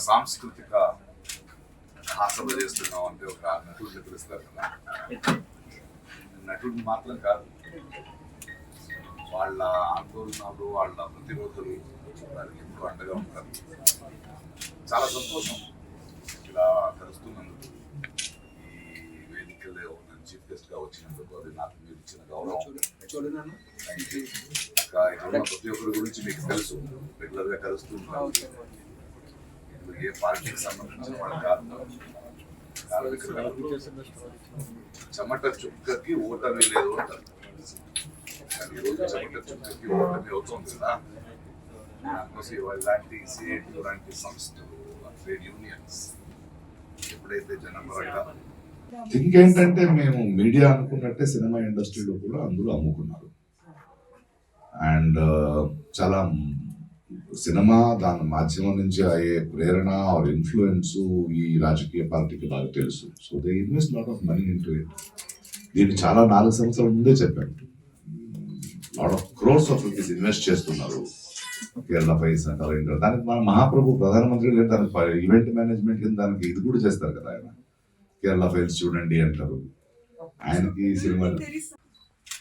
సాంస్కృతిక హాసన చేస్తున్నాం అంటే ఒక నటుడిని పిలుస్తారు కదా, నటుడిని మాత్రం కాదు, వాళ్ళ ఆందోళనలు వాళ్ళ ప్రతిరోధులు వాళ్ళకి ఎంతో అండగా ఉంటారు. చాలా సంతోషం ఇలా కలుస్తున్నందుకు, ఈ వేదికలో చీఫ్ గెస్ట్ గా వచ్చినందుకు. అది నాకు మీరు ఇచ్చిన గౌరవం. ఇంకా ఇక్కడ ప్రతి ఒక్కరి గురించి మీకు తెలుసు, రెగ్యులర్ గా కలుస్తుంటారు. ఏ పార్టీకి సంబంధించిన వాళ్ళు కాదు. చెమట చుక్కకి ఓటమి లేదు అంటారు. కానీ ఈరోజు చెమట చుక్కకి ఓటమి అవుతుంది కదా. దానికోసం ఇలాంటి సిఐటి లాంటి సంస్థలు, ట్రేడ్ యూనియన్స్ ఎప్పుడైతే జనపరంగా ఇంకేంటంటే మేము మీడియా అనుకున్నట్టే సినిమా ఇండస్ట్రీలో కూడా అందరూ అమ్ముకున్నారు. అండ్ చాలా సినిమా దాని మాధ్యమం నుంచి అయ్యే ప్రేరణ ఆర్ ఇన్ఫ్లుయెన్స్ ఈ రాజకీయ పార్టీకి బాగా తెలుసు. So they invest lot of money into it. దీన్ని చాలా 4 సంవత్సరాల ముందే చెప్పాను. Lot of crores of rupees invest చేస్తున్నారు కేరళ ఫైల్స్ అంటారు. దానికి మన మహాప్రభు ప్రధానమంత్రి లేదు, దానికి ఈవెంట్ మేనేజ్మెంట్ కింద దానికి ఇది కూడా చేస్తారు కదా. ఆయన కేరళ ఫైల్స్ చూడండి అంటారు. ఆయనకి సినిమాలు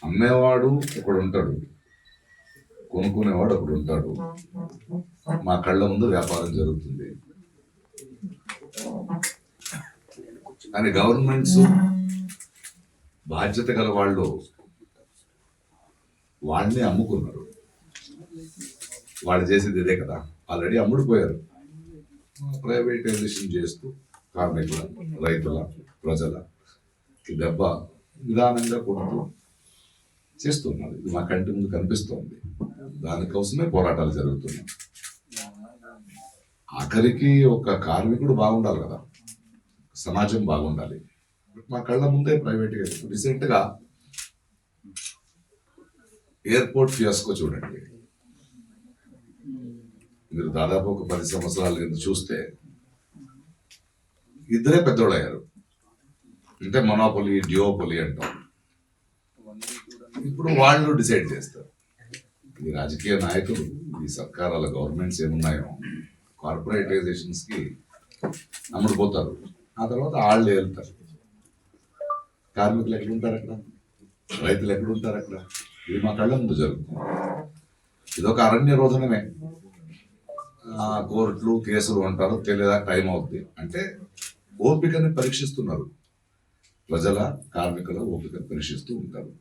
అమ్మేవాడు ఒకడు ఉంటాడు, కొనుక్కునేవాడు ఒకడు ఉంటాడు. మా కళ్ళ ముందు వ్యాపారం జరుగుతుంది. కానీ గవర్నమెంట్స్ బాధ్యత గల వాళ్ళు వాళ్ళని అమ్ముకున్నారు. వాళ్ళు చేసేది ఇదే కదా, ఆల్రెడీ అమ్ముడుపోయారు. ప్రైవేటైజేషన్ చేస్తూ కార్మికుల, రైతుల, ప్రజల దెబ్బ నిదానంగా కొడుతూ చేస్తున్నారు. ఇది మా కంటి ముందు కనిపిస్తోంది. దానికోసమే పోరాటాలు జరుగుతున్నాయి. ఆఖరికి ఒక కార్మికుడు బాగుండాలి కదా, సమాజం బాగుండాలి. మా కళ్ళ ముందే ప్రైవేట్గా రీసెంట్ గా ఎయిర్పోర్ట్ ఫియాస్కో చూడండి. మీరు దాదాపు ఒక 10 సంవత్సరాల కింద చూస్తే ఇద్దరే పెద్దోళ్ళు అయ్యారు. అంటే మొనోపొలి, డ్యూఓపొలి అంటాం. ఇప్పుడు వాళ్ళు డిసైడ్ చేస్తారు. ఈ రాజకీయ నాయకులు, ఈ సర్కారాల గవర్నమెంట్స్ ఏమున్నాయో కార్పొరేటైజేషన్స్ కి అమ్ముడుపోతారు. ఆ తర్వాత వాళ్ళు వెళ్తారు. కార్మికులు ఎక్కడుంటారు అక్కడ, రైతులు ఎక్కడుంటారు అక్కడ. ఇది మా కళ్ళ ముందు జరుగుతుంది. ఇదొక అరణ్య రోధనమే. కోర్టులు, కేసులు అంటారు, తెలియదా టైం అవుతుంది అంటే ఓపికని పరీక్షిస్తున్నారు. ప్రజల, కార్మికుల ఓపికను పరీక్షిస్తూ ఉంటారు.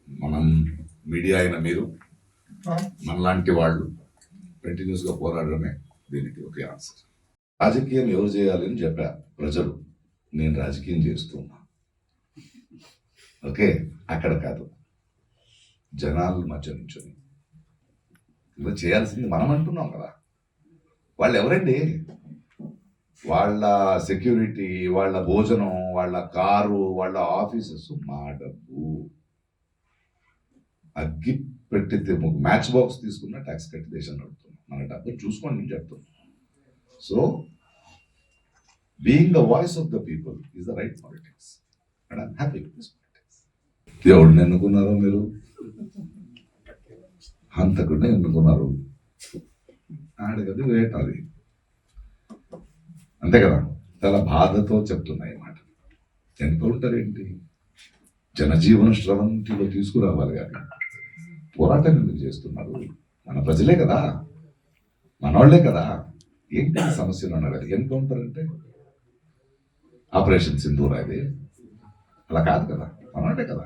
మనం మీడియా అయిన మీరు, మనలాంటి వాళ్ళు కంటిన్యూస్ గా పోరాడమే దీనికి ఒక ఆన్సర్. రాజకీయం ఎవరు చేయాలి అని చెప్పా ప్రజలు. నేను రాజకీయం చేస్తున్నా. ఓకే, అక్కడ కాదు, జనాల మధ్య నుంచొని ఇలా చేయాల్సింది మనం అంటున్నాం కదా. వాళ్ళు ఎవరండి? వాళ్ళ సెక్యూరిటీ, వాళ్ళ భోజనం, వాళ్ళ కారు, వాళ్ళ ఆఫీసెస్ మా డబ్బు. అగ్గి పెట్టి మ్యాచ్ బాక్స్ తీసుకున్న ట్యాక్స్ కట్టి దేశం నడుపుతున్నాం. మన డబ్బు చూసుకోండి నేను చెప్తున్నాను. So being the voice of the people is the right politics and I'm happy with this politics. ఎవరిని ఎన్నుకున్నారో మీరు? హంతకుడిని ఎన్నుకున్నారు. ఆడగది వేటాలి, అంతే కదా. చాలా బాధతో చెప్తున్నాయి మాట. ఎన్కౌంటర్ ఏంటి? జనజీవన స్రవంతిలో తీసుకురావాలి కానీ పోరాటం ఎందుకు చేస్తున్నారు? మన ప్రజలే కదా, మనోళ్లే కదా. ఏంటి సమస్యలు అన్నారు కదా. ఎన్కౌంటర్ అంటే ఆపరేషన్ సింధూర్ అది అలా కాదు కదా, మనోళ్లే కదా.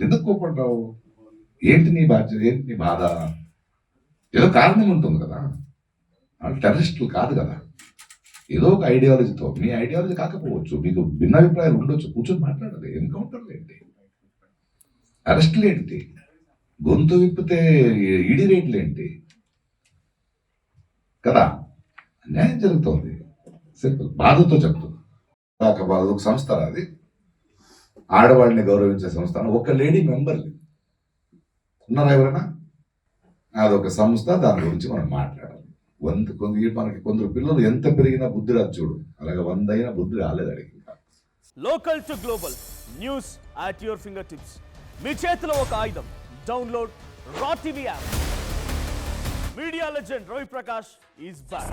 ఎందుకు కోపడ్డావు? ఏంటి నీ బాధ్యత? ఏంటి నీ బాధ? ఏదో కారణం ఉంటుంది కదా. వాళ్ళు టెర్రరిస్టులు కాదు కదా. ఏదో ఒక ఐడియాలజీతో, మీ ఐడియాలజీ కాకపోవచ్చు, మీకు భిన్నాభిప్రాయాలు ఉండొచ్చు, కూర్చొని మాట్లాడాలి. ఎన్కౌంటర్లు ఏంటి? అరెస్టులు ఏంటి? గొంతు విప్పితే ఈడీ రేట్లు ఏంటి కదా. అన్యాయం జరుగుతోంది. సింపుల్, బాధతో చెప్తుంది. ఒక సంస్థ అది, ఆడవాళ్ళని గౌరవించే సంస్థ. ఒక లేడీ మెంబర్ ఉన్నారా ఎవరైనా? అదొక సంస్థ. దాని గురించి మనం మాట్లాడాలి. మనకి కొందరు పిల్లలు ఎంత పెరిగినా బుద్ధి రాదు చూడు, అలాగే 100 అయినా బుద్ధి రాలేదు అడిగి. Local to global news at your finger tips. మీ చేతిలో ఒక ఆయుధం. Download Raw TV app. మీ media legend Ravi Prakash is back.